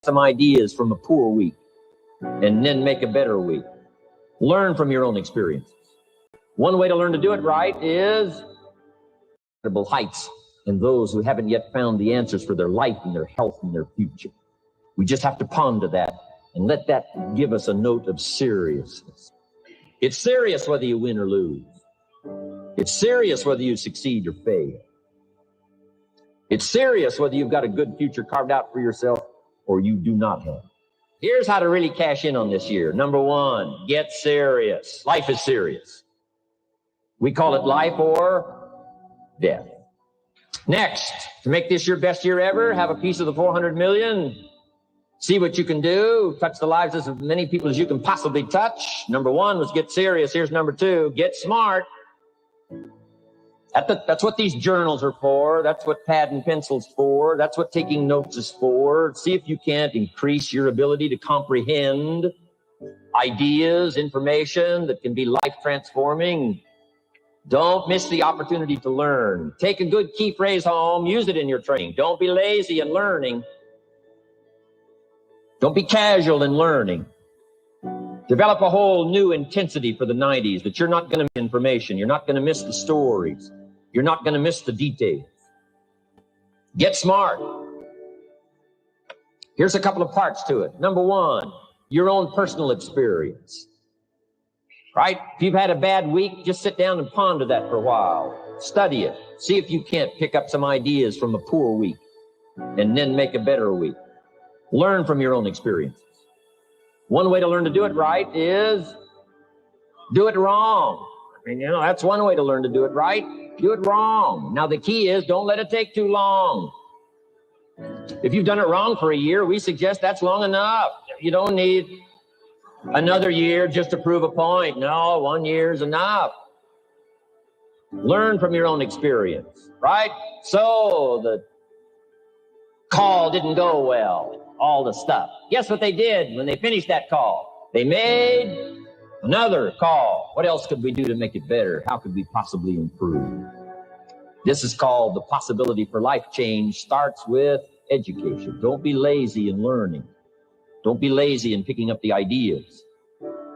some ideas from a poor week and then make a better week. Learn from your own experiences. One way to learn to do it right is incredible heights in those who haven't yet found the answers for their life and their health and their future. We just have to ponder that and let that give us a note of seriousness. It's serious whether you win or lose. It's serious whether you succeed or fail. It's serious whether you've got a good future carved out for yourself or you do not have. Here's how to really cash in on this year. Number one, get serious. Life is serious. We call it life or death. Next, to make this your best year ever, have a piece of the 400 million. See what you can do. Touch the lives of as many people as you can possibly touch. Number one was get serious. Here's number two, get smart. That's what these journals are for. That's what pad and pencil's for. That's what taking notes is for. See if you can't increase your ability to comprehend ideas, information that can be life transforming. Don't miss the opportunity to learn. Take a good key phrase home. Use it in your training. Don't be lazy in learning. Don't be casual in learning. Develop a whole new intensity for the 90s that you're not going to miss information. You're not going to miss the stories. You're not going to miss the details. Get smart. Here's a couple of parts to it. Number one, your own personal experience. Right? If you've had a bad week, just sit down and ponder that for a while. Study it. See if you can't pick up some ideas from a poor week and then make a better week. Learn from your own experiences. One way to learn to do it right is do it wrong. I mean, that's one way to learn to do it right. Do it wrong. Now, the key is don't let it take too long. If you've done it wrong for a year, we suggest that's long enough. You don't need another year just to prove a point. No, 1 year is enough. Learn from your own experience, right? So the call didn't go well, all the stuff. Guess what they did when they finished that call? They made another call. What else could we do to make it better? How could we possibly improve? This is called the possibility for life change. Starts with education. Don't be lazy in learning. Don't be lazy in picking up the ideas.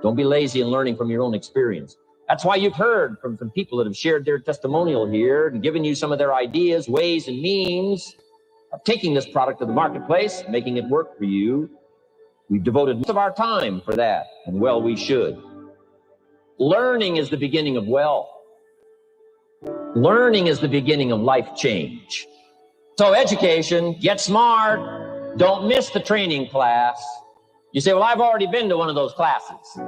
Don't be lazy in learning from your own experience. That's why you've heard from some people that have shared their testimonial here and given you some of their ideas, ways, and means of taking this product to the marketplace, making it work for you. We've devoted most of our time for that, and well, we should. Learning is the beginning of wealth. Learning is the beginning of life change. So education, get smart. Don't miss the training class. You say, well, I've already been to one of those classes.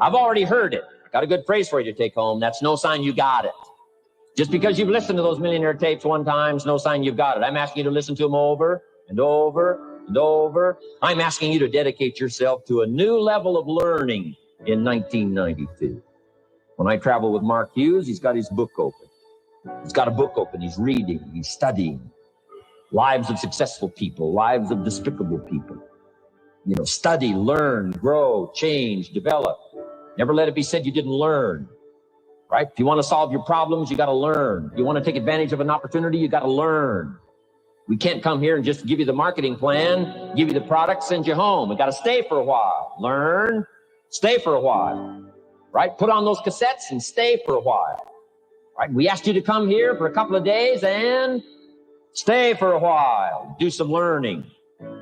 I've already heard it. I got a good phrase for you to take home. That's no sign you got it. Just because you've listened to those millionaire tapes one time is no sign you've got it. I'm asking you to listen to them over and over and over. I'm asking you to dedicate yourself to a new level of learning in 1992. When I travel with Mark Hughes, he's got his book open. He's got a book open. He's reading. He's studying. Lives of successful people. Lives of despicable people. Study, learn, grow, change, develop. Never let it be said you didn't learn. Right? If you want to solve your problems, you got to learn. If you want to take advantage of an opportunity, you got to learn. We can't come here and just give you the marketing plan, give you the product, send you home. We got to stay for a while. Learn, stay for a while. Right? Put on those cassettes and stay for a while. Right? We asked you to come here for a couple of days and stay for a while. Do some learning.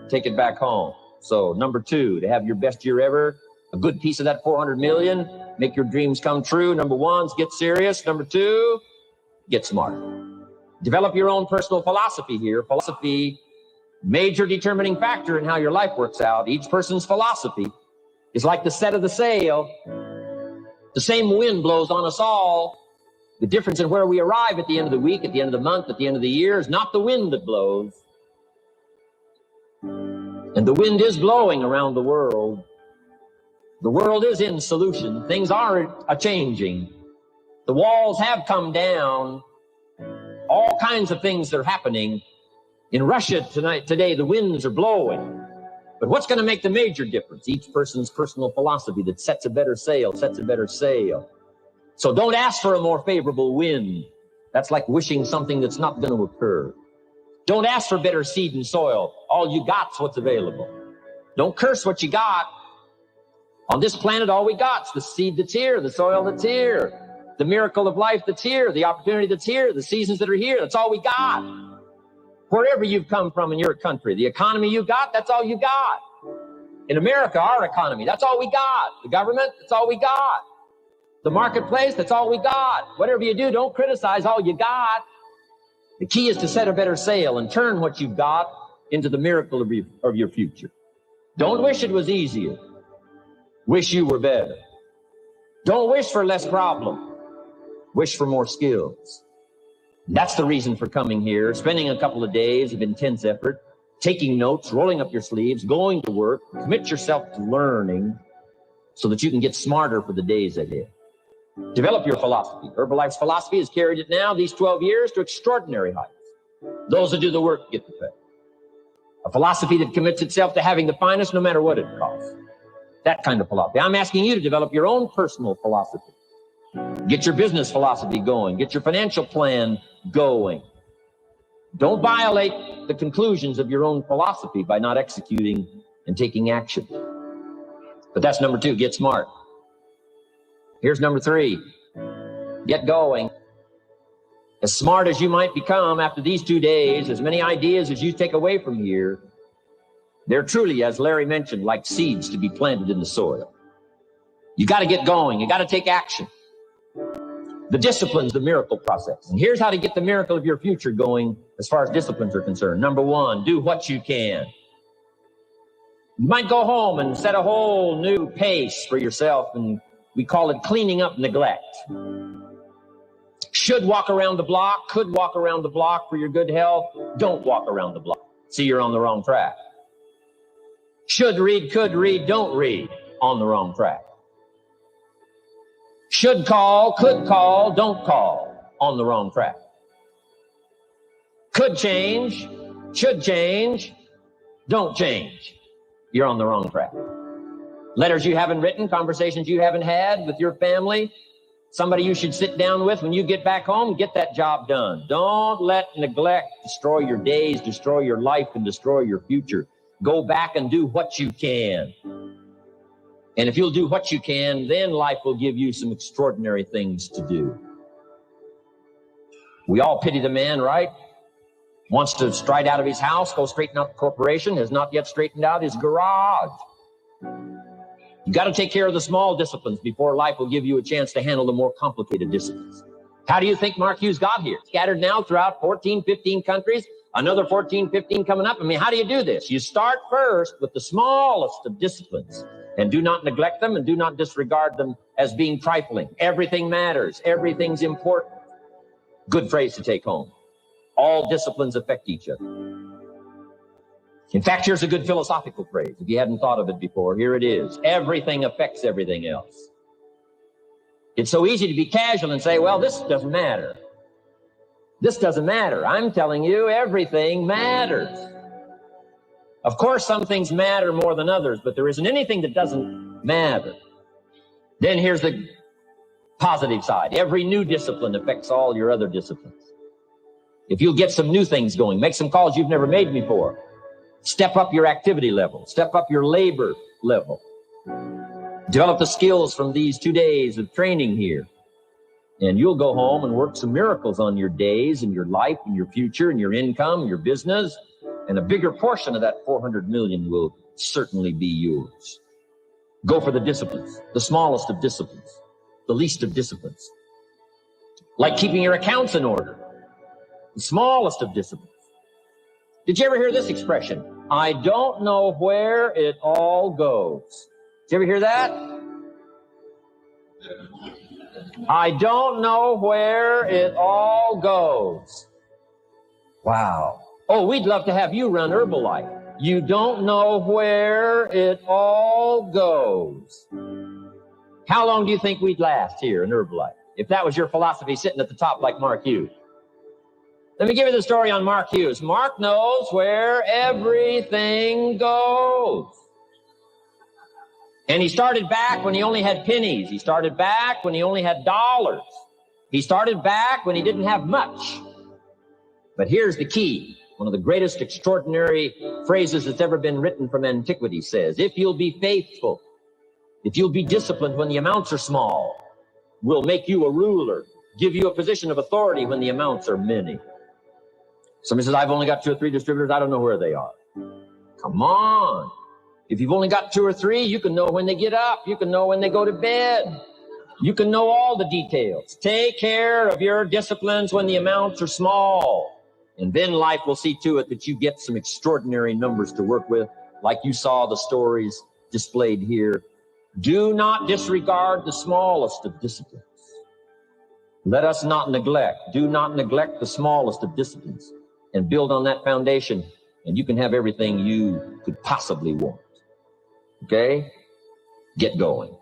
Take it back home. So number two, to have your best year ever, a good piece of that 400 million, make your dreams come true. Number one is get serious. Number two, get smart. Develop your own personal philosophy here. Philosophy, major determining factor in how your life works out. Each person's philosophy is like the set of the sail. The same wind blows on us all. The difference in where we arrive at the end of the week, at the end of the month, at the end of the year is not the wind that blows. And the wind is blowing around the world. The world is in solution. Things are a-changing. The walls have come down. All kinds of things are happening. In Russia today, the winds are blowing. But what's going to make the major difference? Each person's personal philosophy that sets a better sail, sets a better sail. So don't ask for a more favorable wind. That's like wishing something that's not going to occur. Don't ask for better seed and soil. All you got's what's available. Don't curse what you got. On this planet, all we got's the seed that's here, the soil that's here, the miracle of life that's here, the opportunity that's here, the seasons that are here. That's all we got. Wherever you've come from in your country, the economy you got, that's all you got. In America, our economy, that's all we got. The government, that's all we got. The marketplace, that's all we got. Whatever you do, don't criticize all you got. The key is to set a better sail and turn what you've got into the miracle of your future. Don't wish it was easier. Wish you were better. Don't wish for less problem. Wish for more skills. That's the reason for coming here, spending a couple of days of intense effort, taking notes, rolling up your sleeves, going to work, commit yourself to learning so that you can get smarter for the days ahead. Develop your philosophy. Herbalife's philosophy has carried it now, these 12 years, to extraordinary heights. Those who do the work get the pay. A philosophy that commits itself to having the finest no matter what it costs. That kind of philosophy. I'm asking you to develop your own personal philosophy. Get your business philosophy going. Get your financial plan going. Don't violate the conclusions of your own philosophy by not executing and taking action. But that's number 2, get smart. Here's number 3, get going. As smart as you might become after these 2 days, as many ideas as you take away from here, they're truly, as Larry mentioned, like seeds to be planted in the soil. You got to get going. You got to take action. The discipline's the miracle process. And here's how to get the miracle of your future going as far as disciplines are concerned. Number 1, do what you can. You might go home and set a whole new pace for yourself, and we call it cleaning up neglect. Should walk around the block, could walk around the block for your good health. Don't walk around the block. See, you're on the wrong track. Should read, could read, don't read. On the wrong track. Should call, could call, don't call. On the wrong track. Could change, should change, don't change. You're on the wrong track. Letters you haven't written, conversations you haven't had with your family, somebody you should sit down with when you get back home, get that job done. Don't let neglect destroy your days, destroy your life, and destroy your future. Go back and do what you can. And if you'll do what you can, then life will give you some extraordinary things to do. We all pity the man, right? Wants to stride out of his house, go straighten out the corporation, has not yet straightened out his garage. You got to take care of the small disciplines before life will give you a chance to handle the more complicated disciplines. How do you think Mark Hughes got here? Scattered now throughout 14, 15 countries, another 14, 15 coming up. I mean, how do you do this? You start first with the smallest of disciplines, and do not neglect them and do not disregard them as being trifling. Everything matters. Everything's important. Good phrase to take home. All disciplines affect each other. In fact, here's a good philosophical phrase. If you hadn't thought of it before, here it is. Everything affects everything else. It's so easy to be casual and say, well, this doesn't matter. This doesn't matter. I'm telling you, everything matters. Of course, some things matter more than others, but there isn't anything that doesn't matter. Then here's the positive side. Every new discipline affects all your other disciplines. If you'll get some new things going, make some calls you've never made before, step up your activity level, step up your labor level, develop the skills from these 2 days of training here, and you'll go home and work some miracles on your days and your life and your future and your income, your business, and a bigger portion of that 400 million will certainly be yours. Go for the disciplines, the smallest of disciplines, the least of disciplines. Like keeping your accounts in order, the smallest of disciplines. Did you ever hear this expression? I don't know where it all goes. Did you ever hear that? I don't know where it all goes. Wow. Oh, we'd love to have you run Herbalife. You don't know where it all goes. How long do you think we'd last here in Herbalife if that was your philosophy sitting at the top like Mark Hughes? Let me give you the story on Mark Hughes. Mark knows where everything goes. And he started back when he only had pennies. He started back when he only had dollars. He started back when he didn't have much. But here's the key. one of the greatest extraordinary phrases that's ever been written from antiquity, says, if you'll be faithful, if you'll be disciplined when the amounts are small, we'll make you a ruler, give you a position of authority when the amounts are many. Somebody says, I've only got 2 or 3 distributors. I don't know where they are. Come on. If you've only got 2 or 3, you can know when they get up. You can know when they go to bed. You can know all the details. Take care of your disciplines when the amounts are small. And then life will see to it that you get some extraordinary numbers to work with, like you saw the stories displayed here. Do not disregard the smallest of disciplines. Let us not neglect. Do not neglect the smallest of disciplines, and build on that foundation, and you can have everything you could possibly want. Okay? Get going.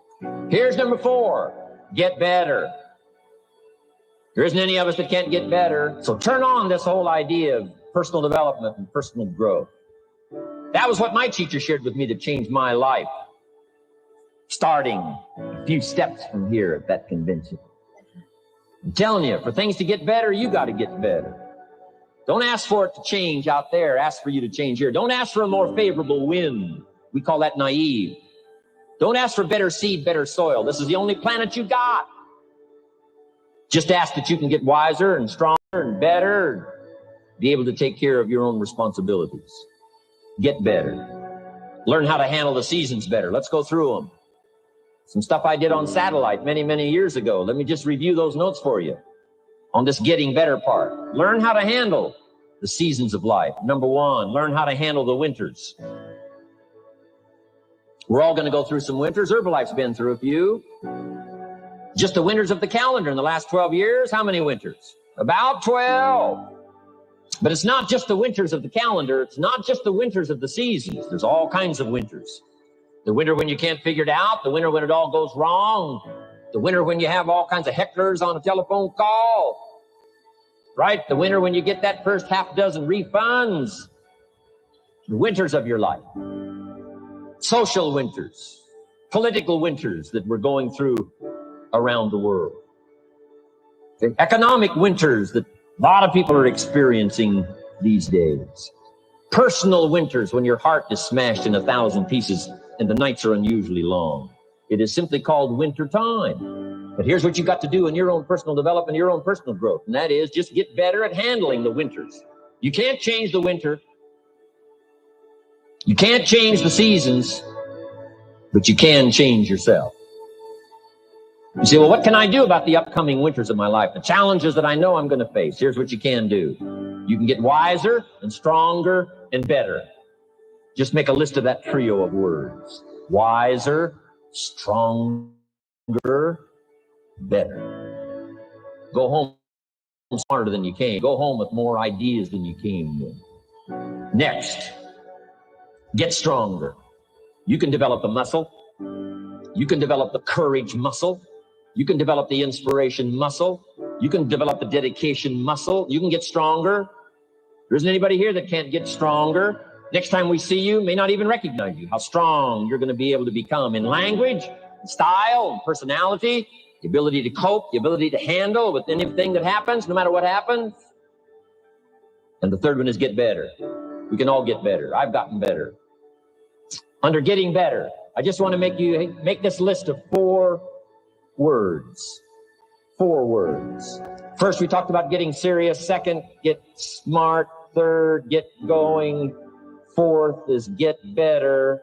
Here's number 4. Get better. There isn't any of us that can't get better. So turn on this whole idea of personal development and personal growth. That was what my teacher shared with me to change my life, starting a few steps from here at that convention. I'm telling you, for things to get better, you got to get better. Don't ask for it to change out there. Ask for you to change here. Don't ask for a more favorable wind. We call that naive. Don't ask for better seed, better soil. This is the only planet you got. Just ask that you can get wiser and stronger and better, and be able to take care of your own responsibilities. Get better. Learn how to handle the seasons better. Let's go through them. Some stuff I did on satellite many, many years ago. Let me just review those notes for you on this getting better part. Learn how to handle the seasons of life. Number 1, learn how to handle the winters. We're all going to go through some winters. Herbalife's been through a few. Just the winters of the calendar in the last 12 years. How many winters? About 12. But it's not just the winters of the calendar. It's not just the winters of the seasons. There's all kinds of winters. The winter when you can't figure it out. The winter when it all goes wrong. The winter when you have all kinds of hecklers on a telephone call. Right? The winter when you get that first half dozen refunds. The winters of your life. Social winters. Political winters that we're going through around the world. The economic winters that a lot of people are experiencing these days. Personal winters when your heart is smashed in 1,000 pieces and the nights are unusually long. It is simply called winter time. But here's what you got to do in your own personal development, your own personal growth, and that is just get better at handling the winters. You can't change the winter. You can't change the seasons, but you can change yourself. You say, well, what can I do about the upcoming winters of my life? The challenges that I know I'm going to face. Here's what you can do. You can get wiser and stronger and better. Just make a list of that trio of words. Wiser, stronger, better. Go home smarter than you came. Go home with more ideas than you came with. Next, get stronger. You can develop the muscle. You can develop the courage muscle. You can develop the inspiration muscle. You can develop the dedication muscle. You can get stronger. There isn't anybody here that can't get stronger. Next time we see you, may not even recognize you, how strong you're going to be able to become in language, style, personality, the ability to cope, the ability to handle with anything that happens, no matter what happens. And the third one is get better. We can all get better. I've gotten better. Under getting better, I just want to make this list of 4 words. 4 words. First, we talked about getting serious. Second, get smart. Third, get going. Fourth is get better.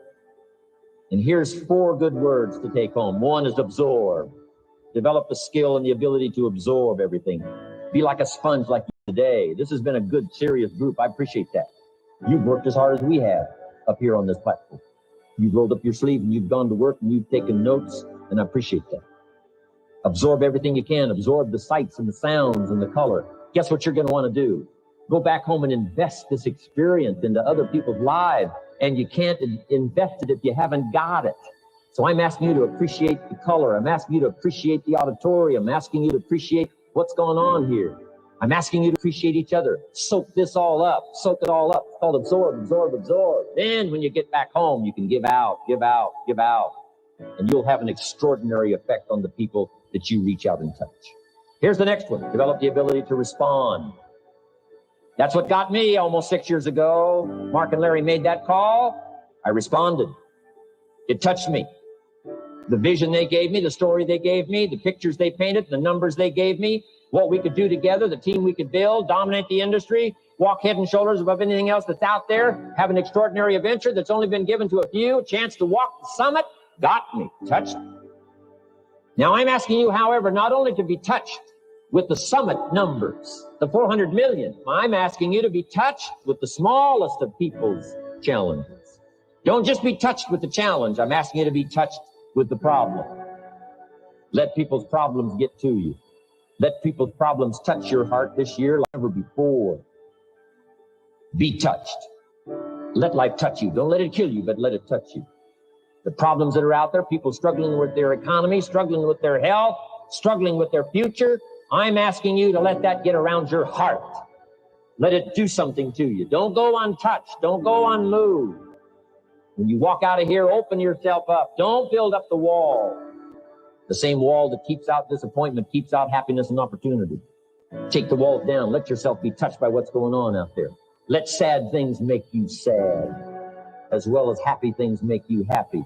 And here's 4 good words to take home. 1 is absorb. Develop the skill and the ability to absorb everything. Be like a sponge like you today. This has been a good, serious group. I appreciate that. You've worked as hard as we have up here on this platform. You've rolled up your sleeve and you've gone to work and you've taken notes, and I appreciate that. Absorb everything you can. Absorb the sights and the sounds and the color. Guess what you're going to want to do? Go back home and invest this experience into other people's lives, and you can't invest it if you haven't got it. So I'm asking you to appreciate the color. I'm asking you to appreciate the auditorium. I'm asking you to appreciate what's going on here. I'm asking you to appreciate each other. Soak this all up. Soak it all up. It's called absorb, absorb, absorb. Then when you get back home, you can give out, give out, give out. And you'll have an extraordinary effect on the people that you reach out and touch. Here's the next one. Develop the ability to respond. That's what got me almost 6 years ago. Mark and Larry made that call. I responded. It touched me. The vision they gave me, the story they gave me, the pictures they painted, the numbers they gave me, what we could do together, the team we could build, dominate the industry, walk head and shoulders above anything else that's out there, have an extraordinary adventure that's only been given to a few, a chance to walk the summit, got me, touched me. Now I'm asking you, however, not only to be touched with the summit numbers, the 400 million, I'm asking you to be touched with the smallest of people's challenges. Don't just be touched with the challenge. I'm asking you to be touched with the problem. Let people's problems get to you. Let people's problems touch your heart this year like never before. Be touched. Let life touch you. Don't let it kill you, but let it touch you. The problems that are out there, people struggling with their economy, struggling with their health, struggling with their future, I'm asking you to let that get around your heart. Let it do something to you. Don't go untouched. Don't go unmoved. When you walk out of here, open yourself up. Don't build up the wall. The same wall that keeps out disappointment, keeps out happiness and opportunity. Take the walls down. Let yourself be touched by what's going on out there. Let sad things make you sad, as well as happy things make you happy.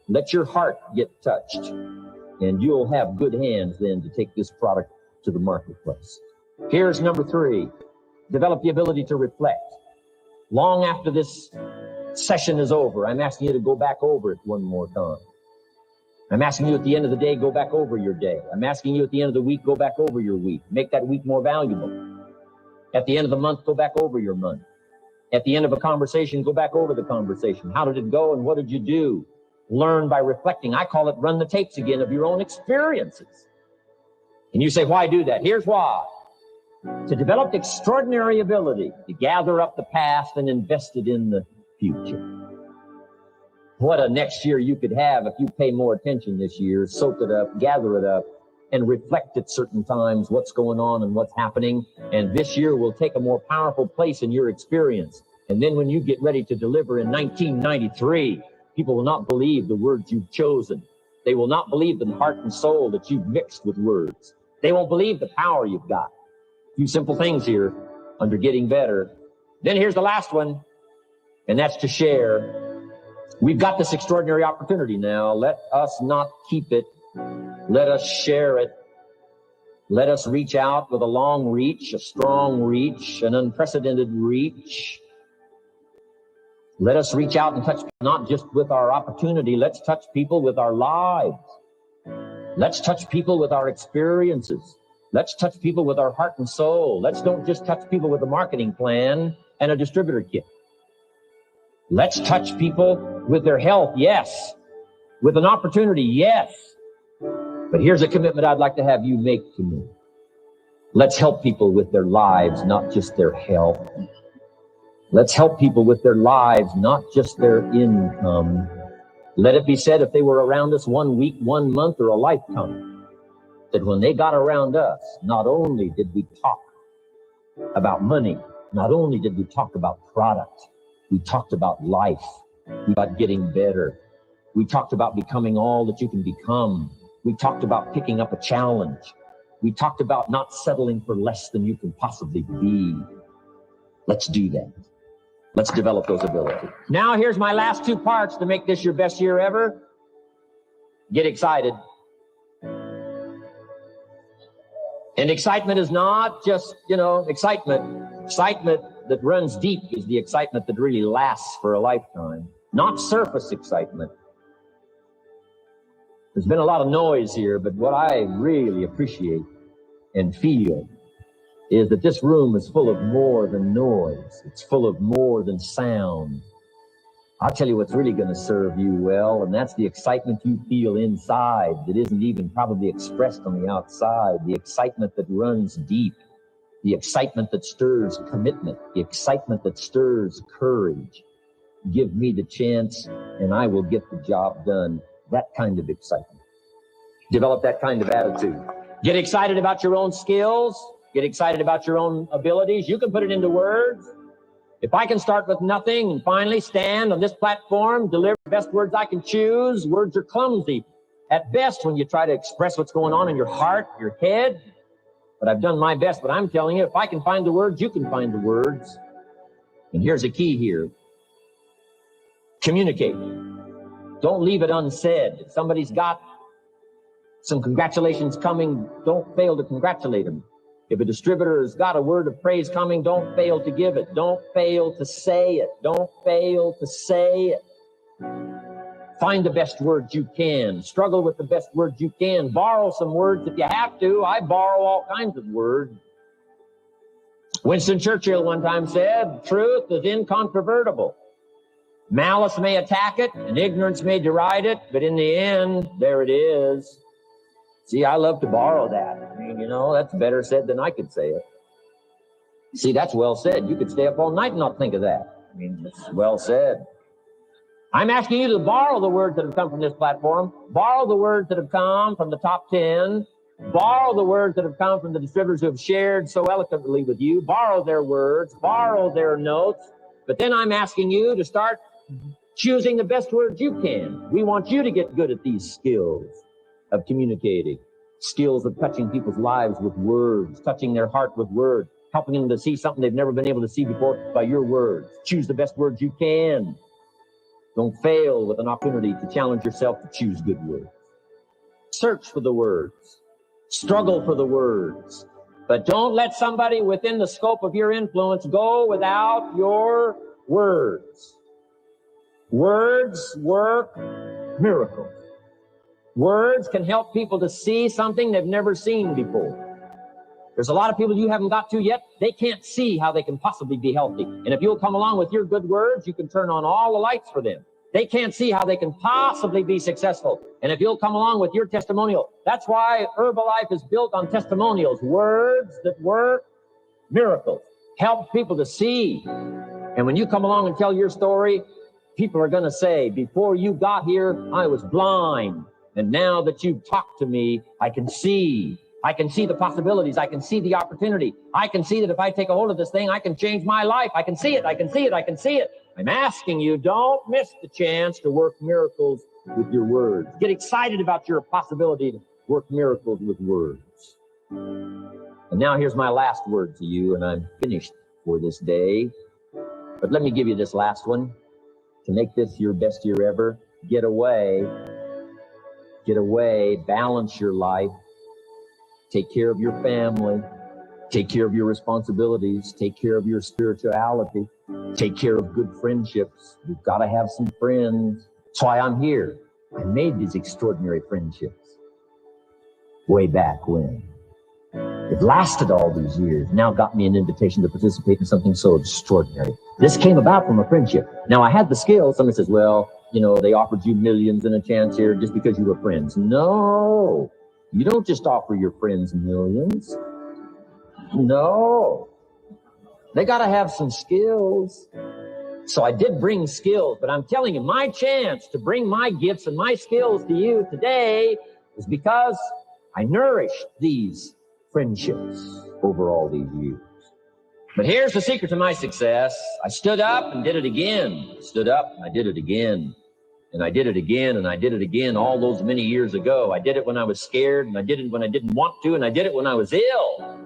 Let your heart get touched, and you'll have good hands then to take this product to the marketplace. Here's number 3. Develop the ability to reflect. Long after this session is over, I'm asking you to go back over it one more time. I'm asking you at the end of the day, go back over your day. I'm asking you at the end of the week, go back over your week. Make that week more valuable. At the end of the month, go back over your month. At the end of a conversation, go back over the conversation. How did it go and what did you do? Learn by reflecting. I call it run the tapes again of your own experiences. And you say, why do that? Here's why. To develop extraordinary ability to gather up the past and invest it in the future. What a next year you could have if you pay more attention this year, soak it up, gather it up, and reflect at certain times what's going on and what's happening. And this year will take a more powerful place in your experience. And then when you get ready to deliver in 1993, people will not believe the words you've chosen. They will not believe the heart and soul that you've mixed with words. They won't believe the power you've got. A few simple things here under getting better. Then here's the last one, and that's to share. We've got this extraordinary opportunity now. Let us not keep it. Let us share it. Let us reach out with a long reach, a strong reach, an unprecedented reach. Let us reach out and touch people, not just with our opportunity. Let's touch people with our lives. Let's touch people with our experiences. Let's touch people with our heart and soul. Let's don't just touch people with a marketing plan and a distributor kit. Let's touch people with their health, yes. With an opportunity, yes. But here's a commitment I'd like to have you make to me. Let's help people with their lives, not just their health. Let's help people with their lives, not just their income. Let it be said, if they were around us 1 week, 1 month, or a lifetime, that when they got around us, not only did we talk about money, not only did we talk about product, we talked about life, about getting better. We talked about becoming all that you can become. We talked about picking up a challenge. We talked about not settling for less than you can possibly be. Let's do that. Let's develop those abilities. Now here's my last 2 parts to make this your best year ever. Get excited. And excitement is not just, excitement. Excitement that runs deep is the excitement that really lasts for a lifetime, not surface excitement. There's been a lot of noise here, but what I really appreciate and feel is that this room is full of more than noise. It's full of more than sound. I'll tell you what's really going to serve you well, and that's the excitement you feel inside that isn't even probably expressed on the outside, the excitement that runs deep, the excitement that stirs commitment, the excitement that stirs courage. Give me the chance, and I will get the job done. That kind of excitement. Develop that kind of attitude. Get excited about your own skills. Get excited about your own abilities. You can put it into words. If I can start with nothing and finally stand on this platform, deliver the best words I can choose, words are clumsy at best when you try to express what's going on in your heart, your head. but I've done my best. But I'm telling you, if I can find the words, you can find the words. And here's a key here. Communicate. Don't leave it unsaid. If somebody's got some congratulations coming, don't fail to congratulate them. If a distributor has got a word of praise coming, don't fail to give it. Don't fail to say it. Don't fail to say it. Find the best words you can. Struggle with the best words you can. Borrow some words if you have to. I borrow all kinds of words. Winston Churchill one time said, truth is incontrovertible. Malice may attack it, and ignorance may deride it, but in the end, there it is. See, I love to borrow that. I mean, you know, that's better said than I could say it. See, that's well said. You could stay up all night and not think of that. I mean, it's well said. I'm asking you to borrow the words that have come from this platform, borrow the words that have come from the top 10, borrow the words that have come from the distributors who have shared so eloquently with you, borrow their words, borrow their notes, but then I'm asking you to start choosing the best words you can. We want you to get good at these skills of communicating, skills of touching people's lives with words, touching their heart with words, helping them to see something they've never been able to see before by your words. Choose the best words you can. Don't fail with an opportunity to challenge yourself to choose good words. Search for the words. Struggle for the words. But don't let somebody within the scope of your influence go without your words. Words work miracles. Words can help people to see something they've never seen before. There's a lot of people you haven't got to yet. They can't see how they can possibly be healthy. And if you'll come along with your good words, you can turn on all the lights for them. They can't see how they can possibly be successful. And if you'll come along with your testimonial, that's why Herbalife is built on testimonials, words that work miracles, help people to see. And when you come along and tell your story, people are going to say, before you got here, I was blind. And now that you've talked to me, I can see. I can see the possibilities. I can see the opportunity. I can see that if I take a hold of this thing, I can change my life. I can see it. I can see it. I can see it. I'm asking you, don't miss the chance to work miracles with your words. Get excited about your possibility to work miracles with words. And now here's my last word to you, and I'm finished for this day. But let me give you this last one. To make this your best year ever, get away, balance your life, take care of your family, take care of your responsibilities, take care of your spirituality, take care of good friendships. You've got to have some friends. That's why I'm here. I made these extraordinary friendships way back when. It lasted all these years, now got me an invitation to participate in something so extraordinary. This came about from a friendship. Now, I had the skills. Somebody says, well, you know, they offered you millions and a chance here just because you were friends. No, you don't just offer your friends millions. No, they got to have some skills. So I did bring skills, but I'm telling you, my chance to bring my gifts and my skills to you today is because I nourished these friendships over all these years. But here's the secret to my success. I stood up and did it again. Stood up and I did it again. And I did it again and I did it again all those many years ago. I did it when I was scared, and I did it when I didn't want to, and I did it when I was ill.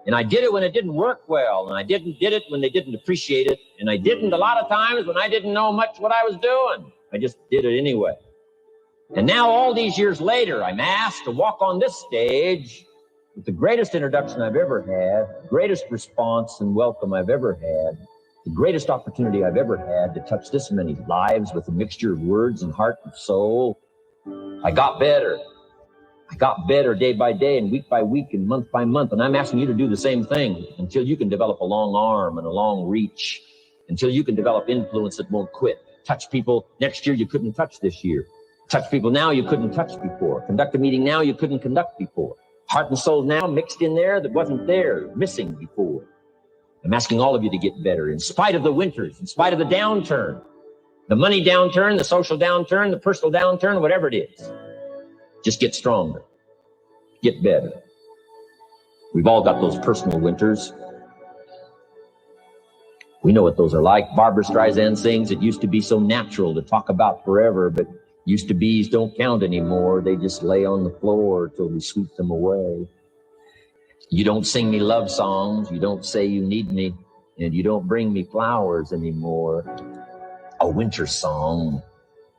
And I did it when it didn't work well, and I did it when they didn't appreciate it, and I didn't a lot of times when I didn't know much what I was doing. I just did it anyway. And now all these years later, I'm asked to walk on this stage with the greatest introduction I've ever had, the greatest response and welcome I've ever had, the greatest opportunity I've ever had to touch this many lives with a mixture of words and heart and soul. I got better. I got better day by day and week by week and month by month. And I'm asking you to do the same thing until you can develop a long arm and a long reach, until you can develop influence that won't quit. Touch people next year you couldn't touch this year. Touch people now you couldn't touch before. Conduct a meeting now you couldn't conduct before. Heart and soul now mixed in there that wasn't there, missing before. I'm asking all of you to get better in spite of the winters, in spite of the downturn, the money downturn, the social downturn, the personal downturn, whatever it is. Just get stronger. Get better. We've all got those personal winters. We know what those are like. Barbra Streisand sings, it used to be so natural to talk about forever, but used to be's don't count anymore. They just lay on the floor till we sweep them away. You don't sing me love songs. You don't say you need me. And you don't bring me flowers anymore. A winter song.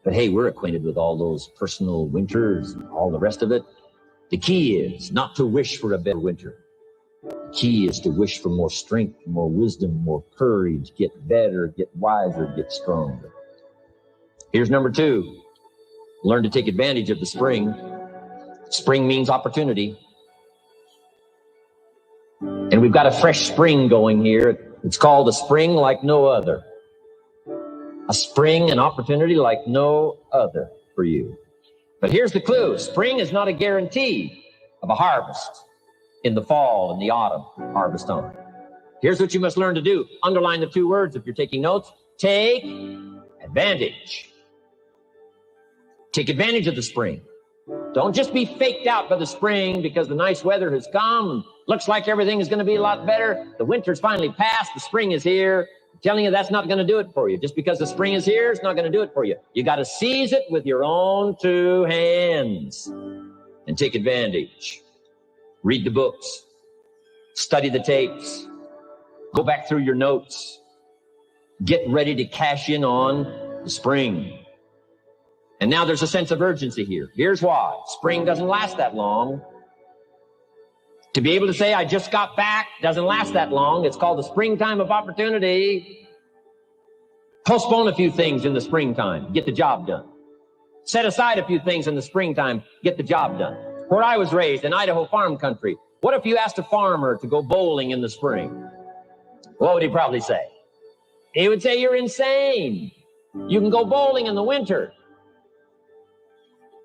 But hey, we're acquainted with all those personal winters and all the rest of it. The key is not to wish for a better winter. The key is to wish for more strength, more wisdom, more courage, get better, get wiser, get stronger. Here's number 2. Learn to take advantage of the spring. Spring means opportunity. And we've got a fresh spring going here. It's called a spring like no other. A spring, an opportunity like no other for you. But here's the clue. Spring is not a guarantee of a harvest in the fall and the autumn harvest time. Here's what you must learn to do. Underline the 2 words if you're taking notes. Take advantage. Take advantage of the spring. Don't just be faked out by the spring because the nice weather has come. Looks like everything is going to be a lot better. The winter's finally passed. The spring is here. I'm telling you, that's not going to do it for you. Just because the spring is here, it's not going to do it for you. You got to seize it with your own 2 hands and take advantage. Read the books. Study the tapes. Go back through your notes. Get ready to cash in on the spring. And now there's a sense of urgency here. Here's why. Spring doesn't last that long. To be able to say, I just got back, doesn't last that long. It's called the springtime of opportunity. Postpone a few things in the springtime. Get the job done. Set aside a few things in the springtime. Get the job done. Where I was raised, in Idaho farm country, what if you asked a farmer to go bowling in the spring? What would he probably say? He would say, you're insane. You can go bowling in the winter.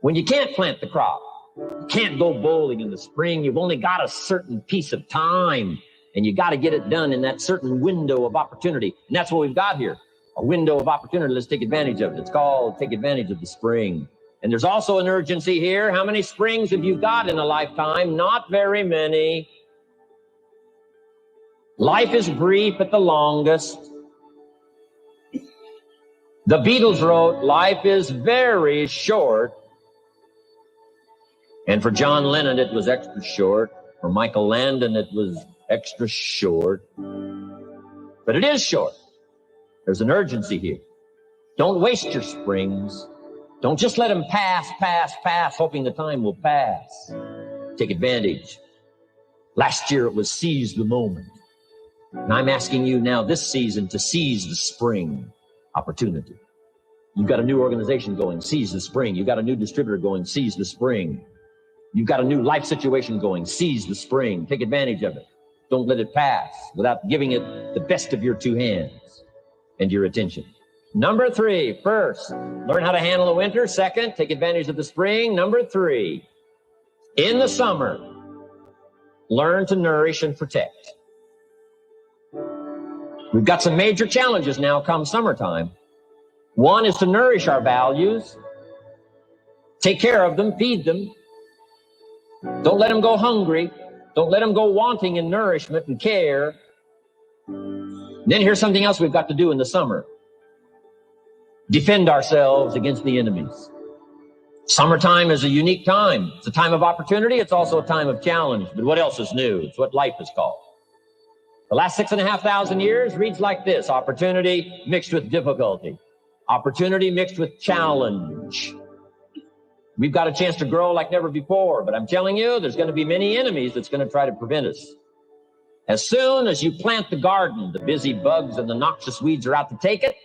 When you can't plant the crop, you can't go bowling in the spring. You've only got a certain piece of time, and you got to get it done in that certain window of opportunity. And that's what we've got here, a window of opportunity. Let's take advantage of it. It's called take advantage of the spring. And there's also an urgency here. How many springs have you got in a lifetime? Not very many. Life is brief at the longest. The Beatles wrote, life is very short. And for John Lennon, it was extra short. For Michael Landon, it was extra short. But it is short. There's an urgency here. Don't waste your springs. Don't just let them pass, hoping the time will pass. Take advantage. Last year, it was seize the moment. And I'm asking you now this season to seize the spring opportunity. You've got a new organization going, seize the spring. You've got a new distributor going, seize the spring. You've got a new life situation going, seize the spring. Take advantage of it. Don't let it pass without giving it the best of your 2 hands and your attention. Number 3, first, learn how to handle the winter. Second, take advantage of the spring. Number 3, in the summer, learn to nourish and protect. We've got some major challenges now come summertime. One is to nourish our values, take care of them, feed them. Don't let them go hungry. Don't let them go wanting in nourishment and care. Then here's something else we've got to do in the summer. Defend ourselves against the enemies. Summertime is a unique time. It's a time of opportunity. It's also a time of challenge. But what else is new? It's what life is called. The last 6,500 years reads like this: opportunity mixed with difficulty. Opportunity mixed with challenge. We've got a chance to grow like never before, but I'm telling you, there's going to be many enemies that's going to try to prevent us. As soon as you plant the garden, the busy bugs and the noxious weeds are out to take it,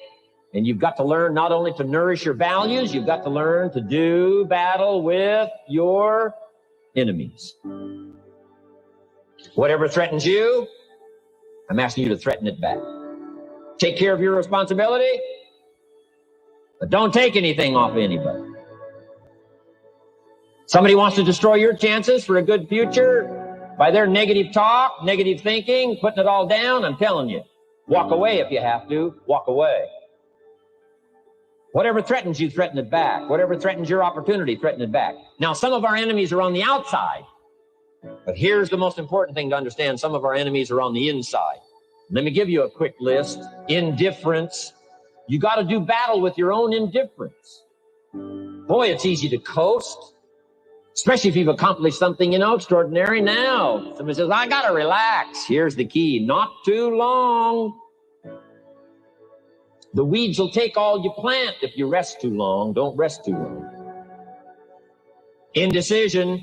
and you've got to learn not only to nourish your values, you've got to learn to do battle with your enemies. Whatever threatens you, I'm asking you to threaten it back. Take care of your responsibility, but don't take anything off anybody. Somebody wants to destroy your chances for a good future by their negative talk, negative thinking, putting it all down. I'm telling you, walk away if you have to. Walk away. Whatever threatens you, threaten it back. Whatever threatens your opportunity, threaten it back. Now, some of our enemies are on the outside, but here's the most important thing to understand. Some of our enemies are on the inside. Let me give you a quick list. Indifference. You got to do battle with your own indifference. Boy, it's easy to coast. Especially if you've accomplished something, extraordinary. Now, somebody says, I got to relax. Here's the key. Not too long. The weeds will take all you plant if you rest too long. Don't rest too long. Indecision.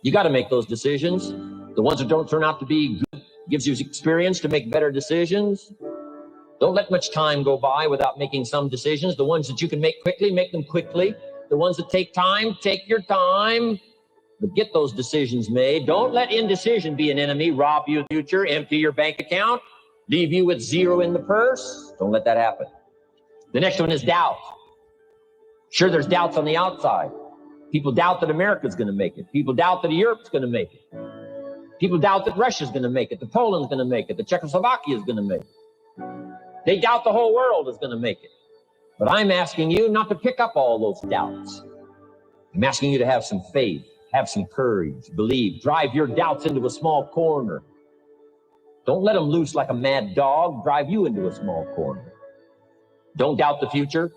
You got to make those decisions. The ones that don't turn out to be good gives you experience to make better decisions. Don't let much time go by without making some decisions. The ones that you can make quickly, make them quickly. The ones that take time, take your time. But get those decisions made. Don't let indecision be an enemy, rob you of the future, empty your bank account, leave you with zero in the purse. Don't let that happen. The next one is doubt. Sure, there's doubts on the outside. People doubt that America's going to make it. People doubt that Europe's going to make it. People doubt that Russia's going to make it, that Poland's going to make it, that Czechoslovakia is going to make it. They doubt the whole world is going to make it. But I'm asking you not to pick up all those doubts. I'm asking you to have some faith, have some courage, believe, drive your doubts into a small corner. Don't let them loose like a mad dog, drive you into a small corner. Don't doubt the future.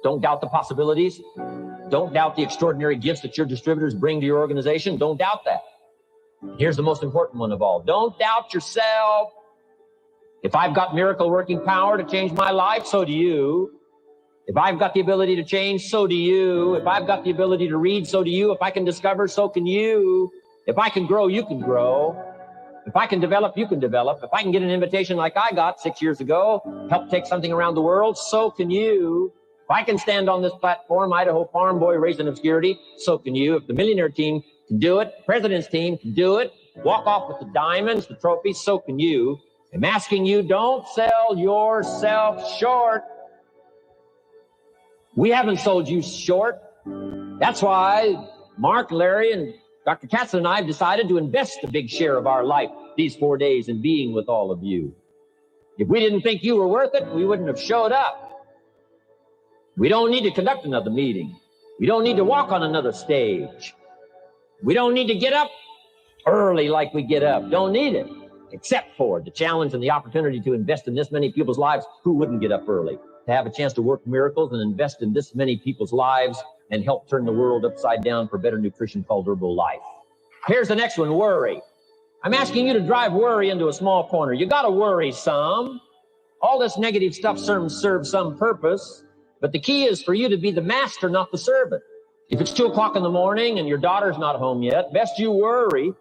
Don't doubt the possibilities. Don't doubt the extraordinary gifts that your distributors bring to your organization. Don't doubt that. Here's the most important one of all. Don't doubt yourself. If I've got miracle working power to change my life, so do you. If I've got the ability to change, so do you. If I've got the ability to read, so do you. If I can discover, so can you. If I can grow, you can grow. If I can develop, you can develop. If I can get an invitation like I got 6 years ago, help take something around the world, so can you. If I can stand on this platform, Idaho farm boy raised in obscurity, so can you. If the millionaire team can do it, president's team can do it, walk off with the diamonds, the trophies, so can you. I'm asking you, don't sell yourself short. We haven't sold you short. That's why Mark, Larry, and Dr. Katzen and I have decided to invest a big share of our life these 4 days in being with all of you. If we didn't think you were worth it, we wouldn't have showed up. We don't need to conduct another meeting. We don't need to walk on another stage. We don't need to get up early like we get up. Don't need it, except for the challenge and the opportunity to invest in this many people's lives who wouldn't get up early, to have a chance to work miracles and invest in this many people's lives and help turn the world upside down for better nutrition called Herbalife. Here's the next one, worry. I'm asking you to drive worry into a small corner. You got to worry some. All this negative stuff serves some purpose. But the key is for you to be the master, not the servant. If it's 2 o'clock in the morning and your daughter's not home yet, best you worry.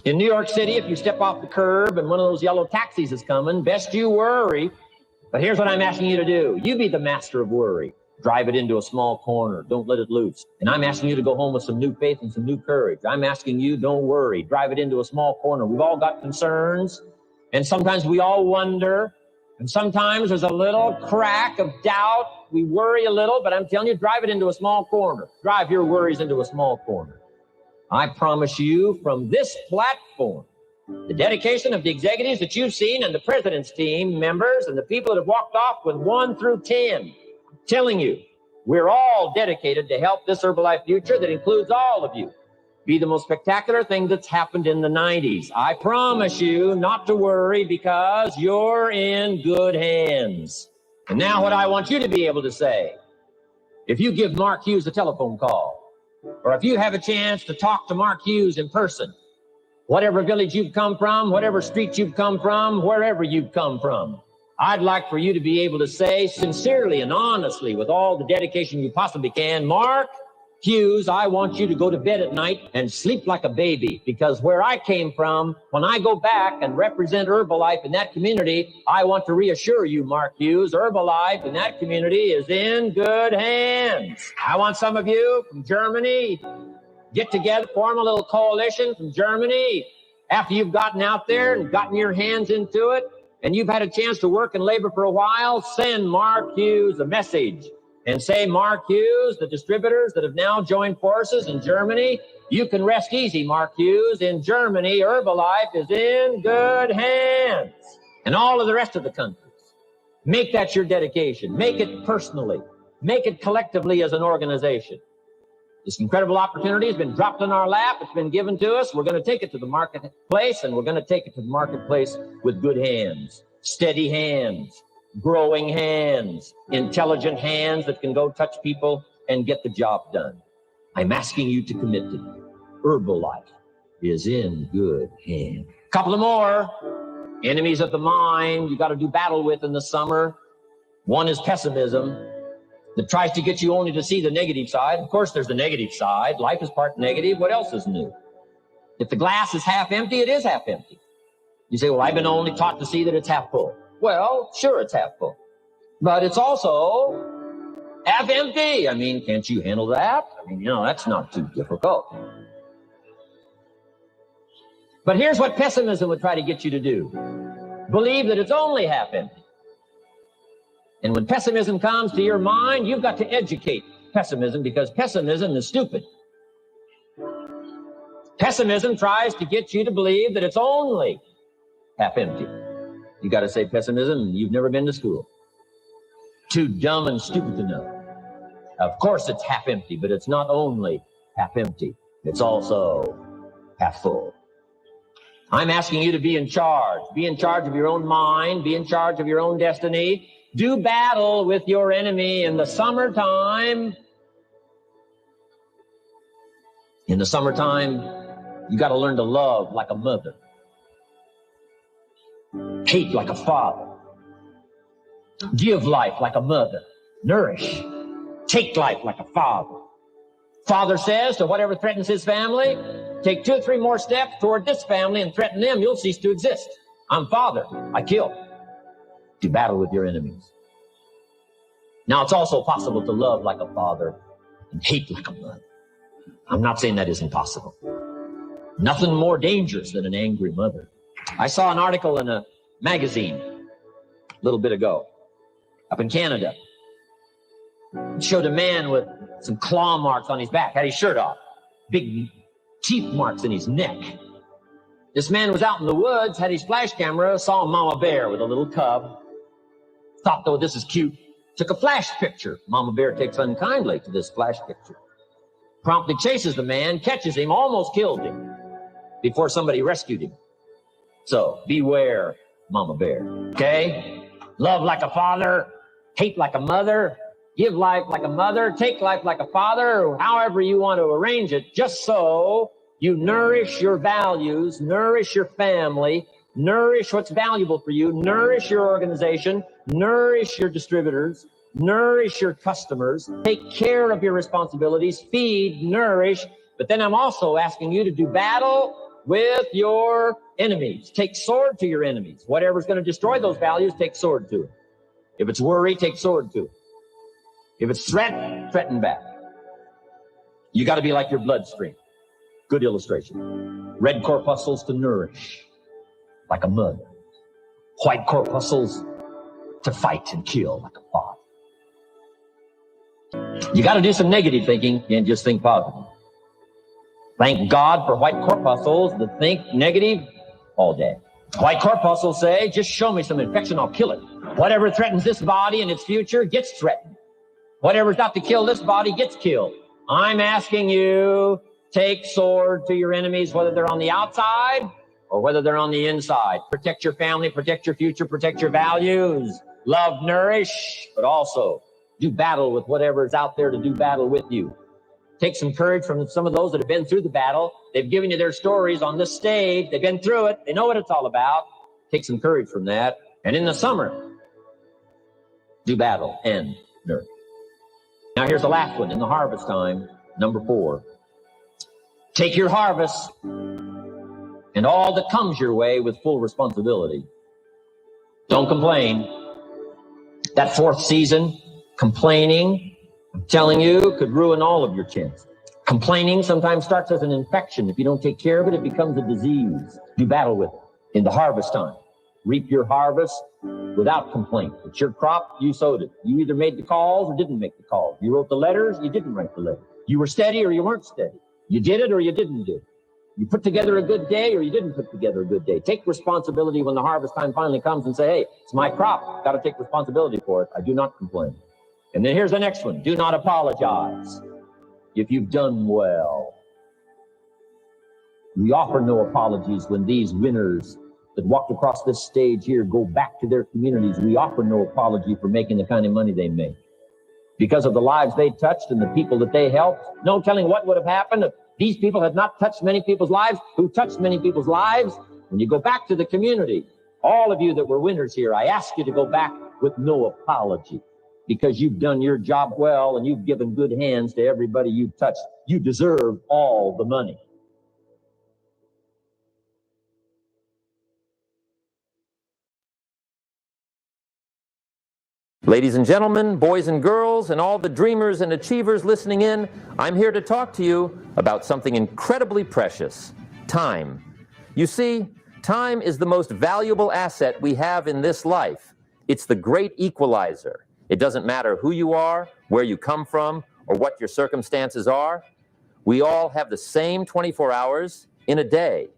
In New York City, if you step off the curb and one of those yellow taxis is coming, best you worry. But here's what I'm asking you to do. You be the master of worry. Drive it into a small corner. Don't let it loose. And I'm asking you to go home with some new faith and some new courage. I'm asking you, don't worry. Drive it into a small corner. We've all got concerns. And sometimes we all wonder. And sometimes there's a little crack of doubt. We worry a little, but I'm telling you, drive it into a small corner. Drive your worries into a small corner. I promise you from this platform, the dedication of the executives that you've seen and the president's team members and the people that have walked off with 1 through 10, I'm telling you, we're all dedicated to help this Herbalife future that includes all of you be the most spectacular thing that's happened in the 90s. I promise you not to worry because you're in good hands. And now what I want you to be able to say, if you give Mark Hughes a telephone call, or if you have a chance to talk to Mark Hughes in person, whatever village you've come from, whatever street you've come from, wherever you've come from, I'd like for you to be able to say sincerely and honestly with all the dedication you possibly can, Mark Hughes, I want you to go to bed at night and sleep like a baby, because where I came from, when I go back and represent Herbalife in that community, I want to reassure you, Mark Hughes, Herbalife in that community is in good hands. I want some of you from Germany, get together, form a little coalition from Germany. After you've gotten out there and gotten your hands into it, and you've had a chance to work and labor for a while, send Mark Hughes a message. And say, Mark Hughes, the distributors that have now joined forces in Germany, you can rest easy, Mark Hughes. In Germany, Herbalife is in good hands. And all of the rest of the countries. Make that your dedication. Make it personally. Make it collectively as an organization. This incredible opportunity has been dropped in our lap. It's been given to us. We're going to take it to the marketplace, and we're going to take it to the marketplace with good hands, steady hands, growing hands, intelligent hands that can go touch people and get the job done. I'm asking you to commit to them. Herbalife is in good hands. Couple of more enemies of the mind you got to do battle with in the summer. One is pessimism that tries to get you only to see the negative side. Of course, there's the negative side. Life is part negative. What else is new? If the glass is half empty, it is half empty. You say, well, I've been only taught to see that it's half full. Well, sure, it's half full. But it's also half empty. I mean, can't you handle that? I mean, that's not too difficult. But here's what pessimism would try to get you to do. Believe that it's only half empty. And when pessimism comes to your mind, you've got to educate pessimism, because pessimism is stupid. Pessimism tries to get you to believe that it's only half empty. You got to say, pessimism, you've never been to school. Too dumb and stupid to know. Of course it's half empty, but it's not only half empty. It's also half full. I'm asking you to be in charge. Be in charge of your own mind. Be in charge of your own destiny. Do battle with your enemy in the summertime. In the summertime, you got to learn to love like a mother. Hate like a father. Give life like a mother. Nourish. Take life like a father. Father says to whatever threatens his family, take 2 or 3 more steps toward this family and threaten them, you'll cease to exist. I'm father. I kill. Do battle with your enemies. Now, it's also possible to love like a father and hate like a mother. I'm not saying that isn't possible. Nothing more dangerous than an angry mother. I saw an article in a magazine a little bit ago up in Canada. It showed a man with some claw marks on his back, had his shirt off, big teeth marks in his neck. This man was out in the woods, had his flash camera, saw a mama bear with a little cub, thought, though, this is cute, took a flash picture. Mama bear takes unkindly to this flash picture. Promptly chases the man, catches him, almost killed him before somebody rescued him. So beware, mama bear. Okay? Love like a father, hate like a mother, give life like a mother, take life like a father, however you want to arrange it, just so you nourish your values, nourish your family, nourish what's valuable for you, nourish your organization, nourish your distributors, nourish your customers, take care of your responsibilities, feed, nourish. But then I'm also asking you to do battle with your enemies. Take sword to your enemies. Whatever's going to destroy those values, take sword to it. If it's worry, take sword to it. If it's threat, threaten back. You got to be like your bloodstream. Good illustration. Red corpuscles to nourish, like a mother. White corpuscles to fight and kill, like a father. You got to do some negative thinking and just think positive. Thank God for white corpuscles that think negative all day. White corpuscles say, just show me some infection, I'll kill it. Whatever threatens this body and its future gets threatened. Whatever's got to kill this body gets killed. I'm asking you, take sword to your enemies, whether they're on the outside or whether they're on the inside. Protect your family, protect your future, protect your values. Love, nourish, but also do battle with whatever's out there to do battle with you. Take some courage from some of those that have been through the battle. They've given you their stories on this stage. They've been through it. They know what it's all about. Take some courage from that. And in the summer, do battle and nourish. Now here's the last one in the harvest time, number 4. Take your harvest and all that comes your way with full responsibility. Don't complain. That 4th season, complaining, I'm telling you, could ruin all of your chances. Complaining sometimes starts as an infection. If you don't take care of it, it becomes a disease. Do battle with it. In the harvest time, reap your harvest without complaint. It's your crop, you sowed it. You either made the calls or didn't make the calls. You wrote the letters, you didn't write the letters. You were steady or you weren't steady. You did it or you didn't do it. You put together a good day or you didn't put together a good day. Take responsibility when the harvest time finally comes and say, hey, it's my crop. Got to take responsibility for it. I do not complain. And then here's the next one. Do not apologize if you've done well. We offer no apologies when these winners that walked across this stage here go back to their communities. We offer no apology for making the kind of money they make. because of the lives they touched and the people that they helped. No telling what would have happened if these people had not touched many people's lives, who touched many people's lives. When you go back to the community, all of you that were winners here, I ask you to go back with no apology, because you've done your job well and you've given good hands to everybody you've touched. You deserve all the money. Ladies and gentlemen, boys and girls, and all the dreamers and achievers listening in, I'm here to talk to you about something incredibly precious: time. You see, time is the most valuable asset we have in this life. It's the great equalizer. It doesn't matter who you are, where you come from, or what your circumstances are. We all have the same 24 hours in a day.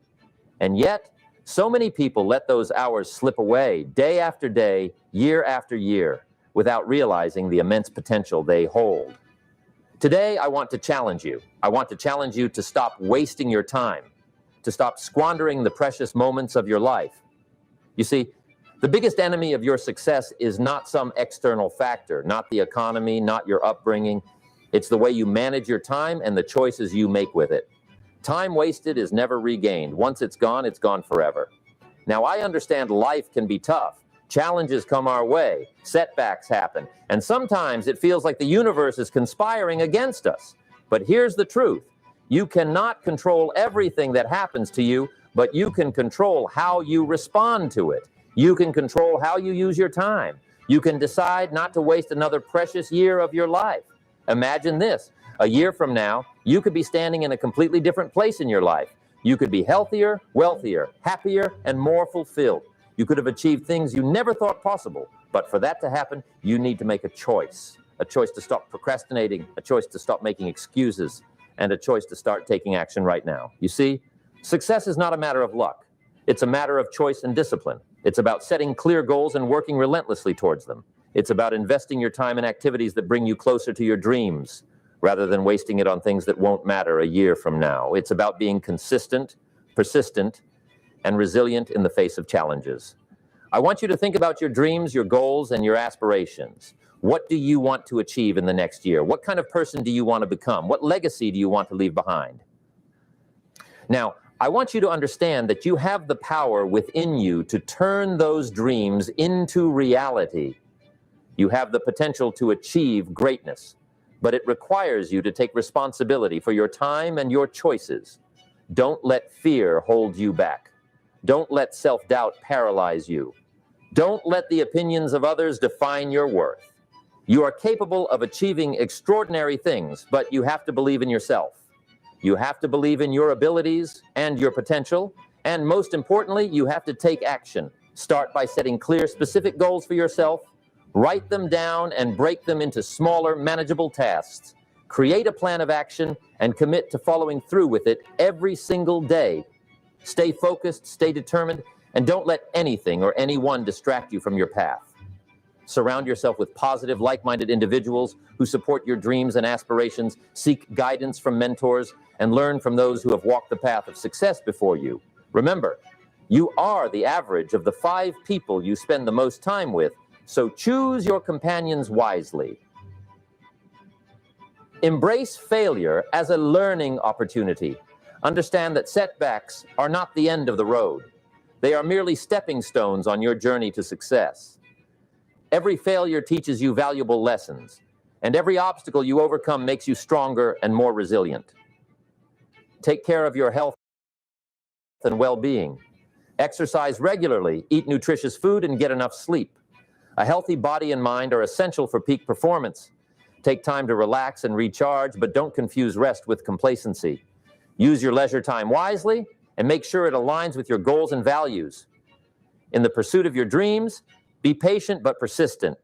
And yet, so many people let those hours slip away day after day, year after year, without realizing the immense potential they hold. Today, I want to challenge you. I want to challenge you to stop wasting your time, to stop squandering the precious moments of your life. You see, the biggest enemy of your success is not some external factor, not the economy, not your upbringing. It's the way you manage your time and the choices you make with it. Time wasted is never regained. Once it's gone forever. Now, I understand life can be tough. Challenges come our way, setbacks happen, and sometimes it feels like the universe is conspiring against us. But here's the truth. You cannot control everything that happens to you, but you can control how you respond to it. You can control how you use your time. You can decide not to waste another precious year of your life. Imagine this. A year from now, you could be standing in a completely different place in your life. You could be healthier, wealthier, happier, and more fulfilled. You could have achieved things you never thought possible. But for that to happen, you need to make a choice to stop procrastinating, a choice to stop making excuses, and a choice to start taking action right now. You see, success is not a matter of luck. It's a matter of choice and discipline. It's about setting clear goals and working relentlessly towards them. It's about investing your time in activities that bring you closer to your dreams, rather than wasting it on things that won't matter a year from now. It's about being consistent, persistent, and resilient in the face of challenges. I want you to think about your dreams, your goals, and your aspirations. What do you want to achieve in the next year? What kind of person do you want to become? What legacy do you want to leave behind? Now, I want you to understand that you have the power within you to turn those dreams into reality. You have the potential to achieve greatness, but it requires you to take responsibility for your time and your choices. Don't let fear hold you back. Don't let self-doubt paralyze you. Don't let the opinions of others define your worth. You are capable of achieving extraordinary things, but you have to believe in yourself. You have to believe in your abilities and your potential, and most importantly, you have to take action. Start by setting clear, specific goals for yourself. Write them down and break them into smaller, manageable tasks. Create a plan of action and commit to following through with it every single day. Stay focused, stay determined, and don't let anything or anyone distract you from your path. Surround yourself with positive, like-minded individuals who support your dreams and aspirations. Seek guidance from mentors and learn from those who have walked the path of success before you. Remember, you are the average of the 5 people you spend the most time with, so choose your companions wisely. Embrace failure as a learning opportunity. Understand that setbacks are not the end of the road. They are merely stepping stones on your journey to success. Every failure teaches you valuable lessons, and every obstacle you overcome makes you stronger and more resilient. Take care of your health and well-being. Exercise regularly, eat nutritious food, and get enough sleep. A healthy body and mind are essential for peak performance. Take time to relax and recharge, but don't confuse rest with complacency. Use your leisure time wisely and make sure it aligns with your goals and values. In the pursuit of your dreams, be patient but persistent.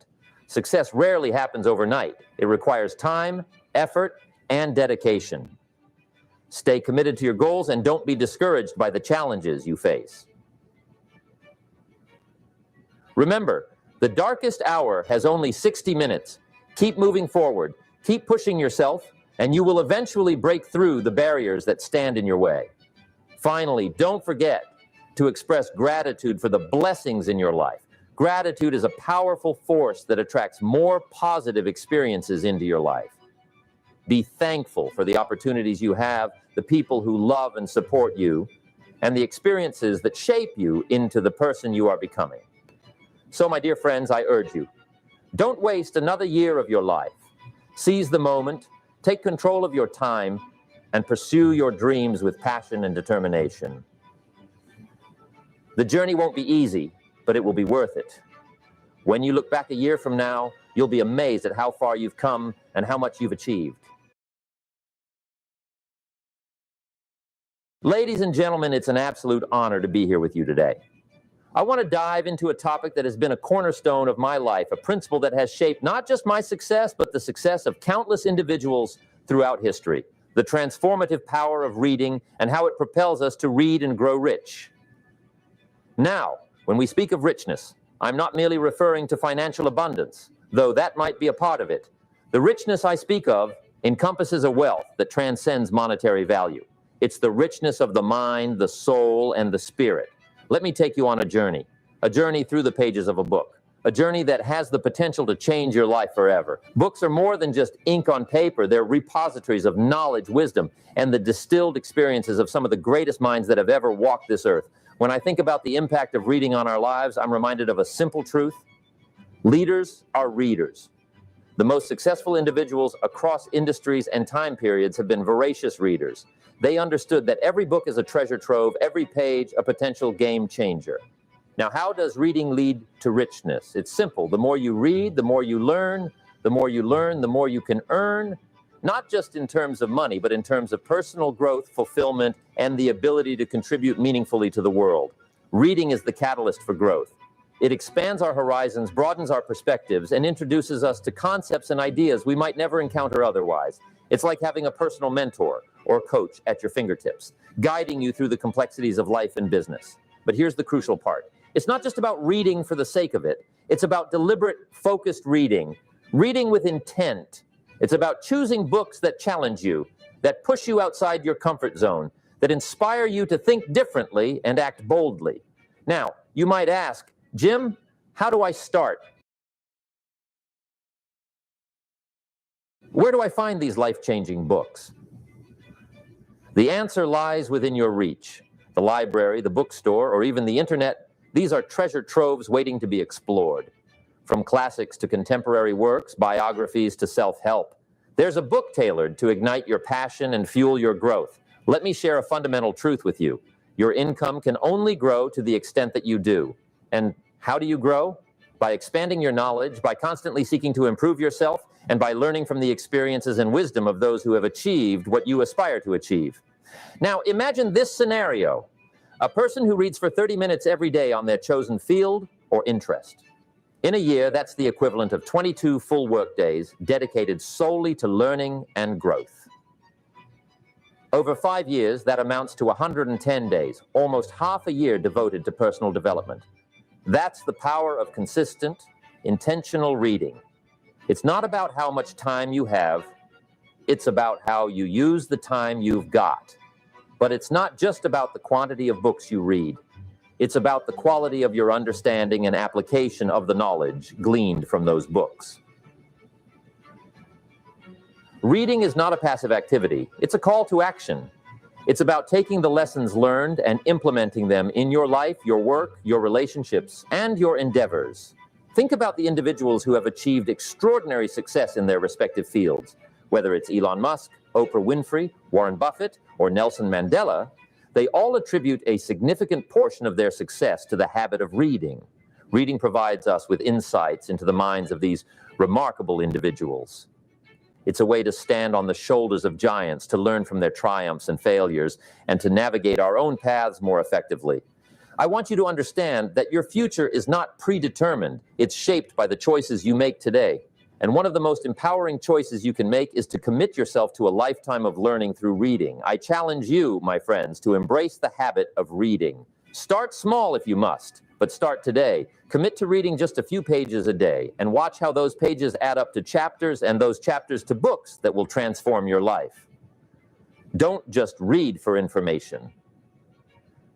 Success rarely happens overnight. It requires time, effort, and dedication. Stay committed to your goals and don't be discouraged by the challenges you face. Remember, the darkest hour has only 60 minutes. Keep moving forward, keep pushing yourself, and you will eventually break through the barriers that stand in your way. Finally, don't forget to express gratitude for the blessings in your life. Gratitude is a powerful force that attracts more positive experiences into your life. Be thankful for the opportunities you have, the people who love and support you, and the experiences that shape you into the person you are becoming. So, my dear friends, I urge you, don't waste another year of your life. Seize the moment, take control of your time, and pursue your dreams with passion and determination. The journey won't be easy, but it will be worth it. When you look back a year from now, you'll be amazed at how far you've come and how much you've achieved. Ladies and gentlemen, it's an absolute honor to be here with you today. I want to dive into a topic that has been a cornerstone of my life, a principle that has shaped not just my success, but the success of countless individuals throughout history. The transformative power of reading and how it propels us to read and grow rich. Now, when we speak of richness, I'm not merely referring to financial abundance, though that might be a part of it. The richness I speak of encompasses a wealth that transcends monetary value. It's the richness of the mind, the soul, and the spirit. Let me take you on a journey through the pages of a book, a journey that has the potential to change your life forever. Books are more than just ink on paper. They're repositories of knowledge, wisdom, and the distilled experiences of some of the greatest minds that have ever walked this earth. When I think about the impact of reading on our lives, I'm reminded of a simple truth. Leaders are readers. The most successful individuals across industries and time periods have been voracious readers. They understood that every book is a treasure trove, every page a potential game changer. Now, how does reading lead to richness? It's simple. The more you read, the more you learn. The more you learn, the more you can earn, not just in terms of money, but in terms of personal growth, fulfillment, and the ability to contribute meaningfully to the world. Reading is the catalyst for growth. It expands our horizons, broadens our perspectives, and introduces us to concepts and ideas we might never encounter otherwise. It's like having a personal mentor or coach at your fingertips, guiding you through the complexities of life and business. But here's the crucial part. It's not just about reading for the sake of it. It's about deliberate, focused reading, reading with intent. It's about choosing books that challenge you, that push you outside your comfort zone, that inspire you to think differently and act boldly. Now, you might ask, Jim, how do I start? Where do I find these life-changing books? The answer lies within your reach. The library, the bookstore, or even the internet, these are treasure troves waiting to be explored. From classics to contemporary works, biographies to self-help, there's a book tailored to ignite your passion and fuel your growth. Let me share a fundamental truth with you. Your income can only grow to the extent that you do. And how do you grow? By expanding your knowledge, by constantly seeking to improve yourself, and by learning from the experiences and wisdom of those who have achieved what you aspire to achieve. Now, imagine this scenario. A person who reads for 30 minutes every day on their chosen field or interest. In a year, that's the equivalent of 22 full work days dedicated solely to learning and growth. Over 5 years, that amounts to 110 days, almost half a year devoted to personal development. That's the power of consistent, intentional reading. It's not about how much time you have, it's about how you use the time you've got. But it's not just about the quantity of books you read. It's about the quality of your understanding and application of the knowledge gleaned from those books. Reading is not a passive activity. It's a call to action. It's about taking the lessons learned and implementing them in your life, your work, your relationships, and your endeavors. Think about the individuals who have achieved extraordinary success in their respective fields. Whether it's Elon Musk, Oprah Winfrey, Warren Buffett, or Nelson Mandela, they all attribute a significant portion of their success to the habit of reading. Reading provides us with insights into the minds of these remarkable individuals. It's a way to stand on the shoulders of giants, to learn from their triumphs and failures, and to navigate our own paths more effectively. I want you to understand that your future is not predetermined. It's shaped by the choices you make today. And one of the most empowering choices you can make is to commit yourself to a lifetime of learning through reading. I challenge you, my friends, to embrace the habit of reading. Start small if you must, but start today. Commit to reading just a few pages a day and watch how those pages add up to chapters and those chapters to books that will transform your life. Don't just read for information.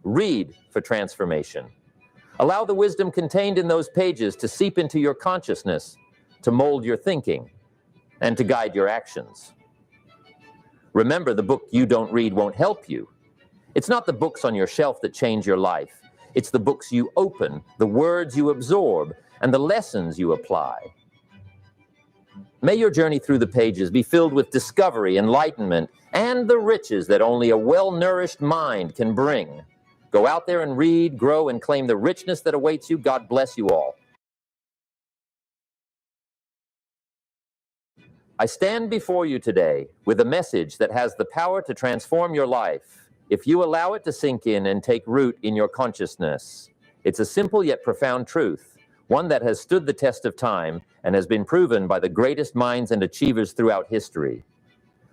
Read for transformation. Allow the wisdom contained in those pages to seep into your consciousness, to mold your thinking, and to guide your actions. Remember, the book you don't read won't help you. It's not the books on your shelf that change your life. It's the books you open, the words you absorb, and the lessons you apply. May your journey through the pages be filled with discovery, enlightenment, and the riches that only a well-nourished mind can bring. Go out there and read, grow, and claim the richness that awaits you. God bless you all. I stand before you today with a message that has the power to transform your life if you allow it to sink in and take root in your consciousness. It's a simple yet profound truth, one that has stood the test of time and has been proven by the greatest minds and achievers throughout history.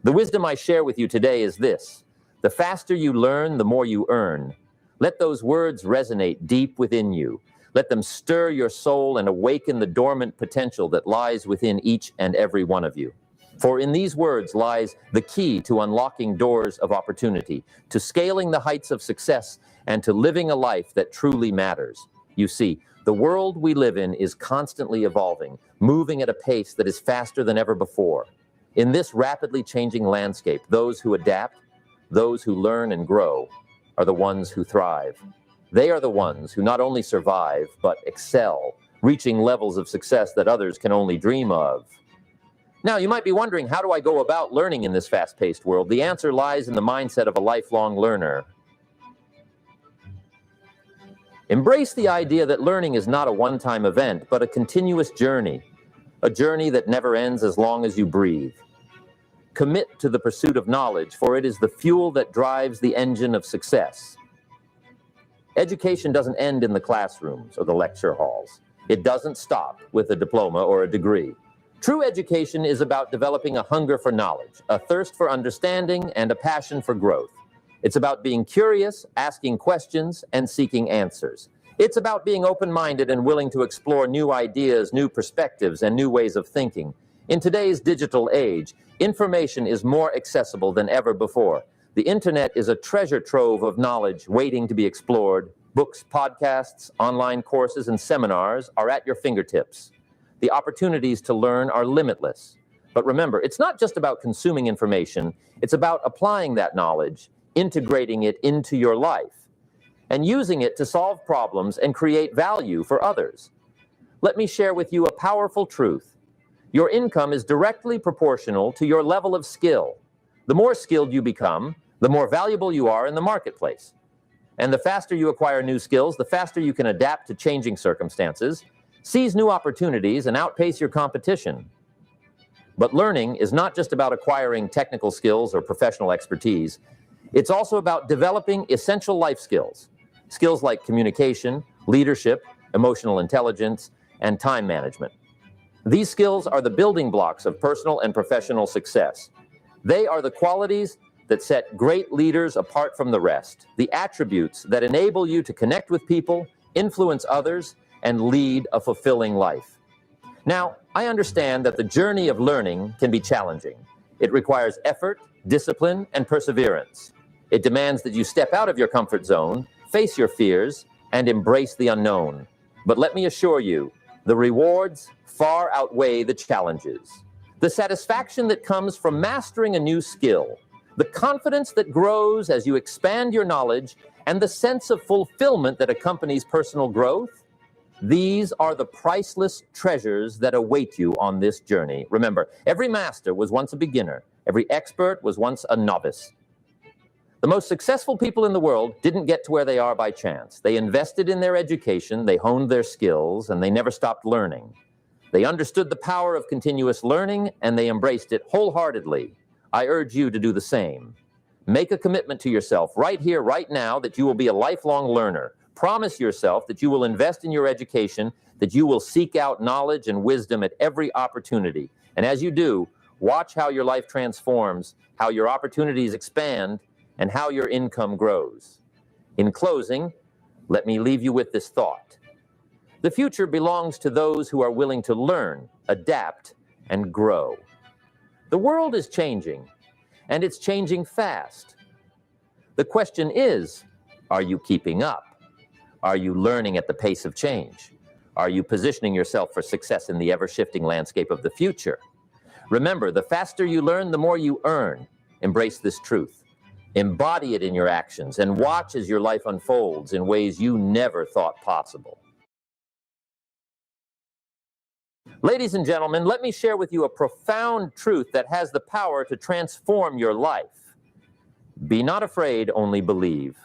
The wisdom I share with you today is this: the faster you learn, the more you earn. Let those words resonate deep within you. Let them stir your soul and awaken the dormant potential that lies within each and every one of you. For in these words lies the key to unlocking doors of opportunity, to scaling the heights of success, and to living a life that truly matters. You see, the world we live in is constantly evolving, moving at a pace that is faster than ever before. In this rapidly changing landscape, those who adapt, those who learn and grow, are the ones who thrive. They are the ones who not only survive, but excel, reaching levels of success that others can only dream of. Now, you might be wondering, how do I go about learning in this fast-paced world? The answer lies in the mindset of a lifelong learner. Embrace the idea that learning is not a one-time event, but a continuous journey, a journey that never ends as long as you breathe. Commit to the pursuit of knowledge, for it is the fuel that drives the engine of success. Education doesn't end in the classrooms or the lecture halls. It doesn't stop with a diploma or a degree. True education is about developing a hunger for knowledge, a thirst for understanding, and a passion for growth. It's about being curious, asking questions, and seeking answers. It's about being open-minded and willing to explore new ideas, new perspectives, and new ways of thinking. In today's digital age, information is more accessible than ever before. The internet is a treasure trove of knowledge waiting to be explored. Books, podcasts, online courses, and seminars are at your fingertips. The opportunities to learn are limitless. But remember, it's not just about consuming information. It's about applying that knowledge, integrating it into your life, and using it to solve problems and create value for others. Let me share with you a powerful truth. Your income is directly proportional to your level of skill. The more skilled you become, the more valuable you are in the marketplace. And the faster you acquire new skills, the faster you can adapt to changing circumstances, seize new opportunities, and outpace your competition. But learning is not just about acquiring technical skills or professional expertise. It's also about developing essential life skills. Skills like communication, leadership, emotional intelligence, and time management. These skills are the building blocks of personal and professional success. They are the qualities that set great leaders apart from the rest, the attributes that enable you to connect with people, influence others, and lead a fulfilling life. Now, I understand that the journey of learning can be challenging. It requires effort, discipline, and perseverance. It demands that you step out of your comfort zone, face your fears, and embrace the unknown. But let me assure you, the rewards far outweigh the challenges. The satisfaction that comes from mastering a new skill, the confidence that grows as you expand your knowledge, and the sense of fulfillment that accompanies personal growth, these are the priceless treasures that await you on this journey. Remember, every master was once a beginner. Every expert was once a novice. The most successful people in the world didn't get to where they are by chance. They invested in their education, they honed their skills, and they never stopped learning. They understood the power of continuous learning, and they embraced it wholeheartedly. I urge you to do the same. Make a commitment to yourself right here, right now, that you will be a lifelong learner. Promise yourself that you will invest in your education, that you will seek out knowledge and wisdom at every opportunity. And as you do, watch how your life transforms, how your opportunities expand, and how your income grows. In closing, let me leave you with this thought. The future belongs to those who are willing to learn, adapt, and grow. The world is changing, and it's changing fast. The question is, are you keeping up? Are you learning at the pace of change? Are you positioning yourself for success in the ever-shifting landscape of the future? Remember, the faster you learn, the more you earn. Embrace this truth. Embody it in your actions and watch as your life unfolds in ways you never thought possible. Ladies and gentlemen, let me share with you a profound truth that has the power to transform your life. Be not afraid, only believe.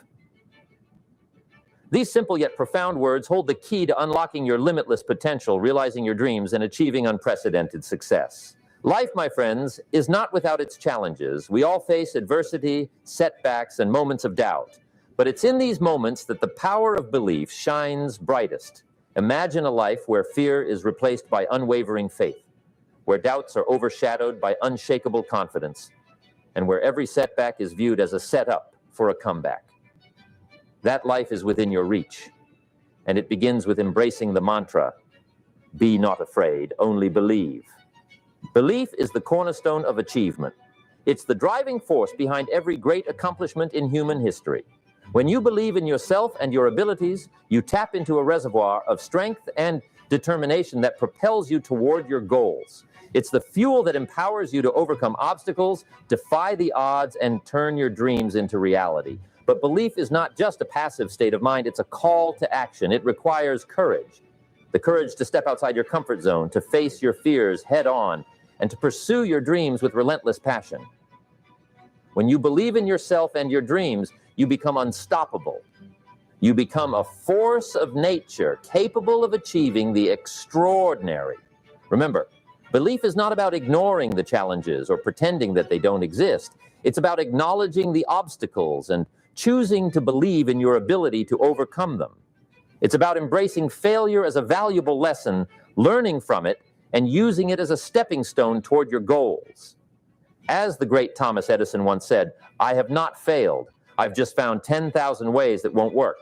These simple yet profound words hold the key to unlocking your limitless potential, realizing your dreams, and achieving unprecedented success. Life, my friends, is not without its challenges. We all face adversity, setbacks, and moments of doubt. But it's in these moments that the power of belief shines brightest. Imagine a life where fear is replaced by unwavering faith, where doubts are overshadowed by unshakable confidence, and where every setback is viewed as a setup for a comeback. That life is within your reach, and it begins with embracing the mantra, "Be not afraid, only believe." Belief is the cornerstone of achievement. It's the driving force behind every great accomplishment in human history. When you believe in yourself and your abilities, you tap into a reservoir of strength and determination that propels you toward your goals. It's the fuel that empowers you to overcome obstacles, defy the odds, and turn your dreams into reality. But belief is not just a passive state of mind, it's a call to action. It requires courage. The courage to step outside your comfort zone, to face your fears head on, and to pursue your dreams with relentless passion. When you believe in yourself and your dreams, you become unstoppable. You become a force of nature capable of achieving the extraordinary. Remember, belief is not about ignoring the challenges or pretending that they don't exist. It's about acknowledging the obstacles and choosing to believe in your ability to overcome them. It's about embracing failure as a valuable lesson, learning from it, and using it as a stepping stone toward your goals. As the great Thomas Edison once said, "I have not failed. I've just found 10,000 ways that won't work."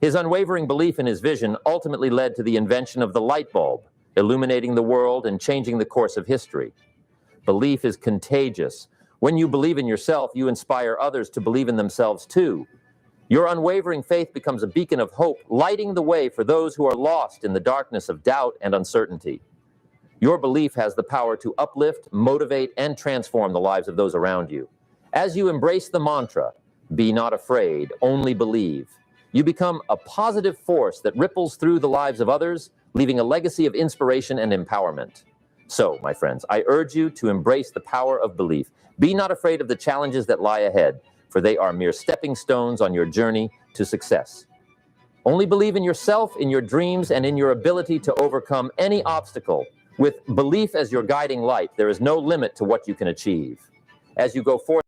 His unwavering belief in his vision ultimately led to the invention of the light bulb, illuminating the world and changing the course of history. Belief is contagious. When you believe in yourself, you inspire others to believe in themselves too. Your unwavering faith becomes a beacon of hope, lighting the way for those who are lost in the darkness of doubt and uncertainty. Your belief has the power to uplift, motivate, and transform the lives of those around you. As you embrace the mantra, "Be not afraid, only believe," you become a positive force that ripples through the lives of others, leaving a legacy of inspiration and empowerment. So, my friends, I urge you to embrace the power of belief. Be not afraid of the challenges that lie ahead, for they are mere stepping stones on your journey to success. Only believe in yourself, in your dreams, and in your ability to overcome any obstacle. With belief as your guiding light, there is no limit to what you can achieve. As you go forth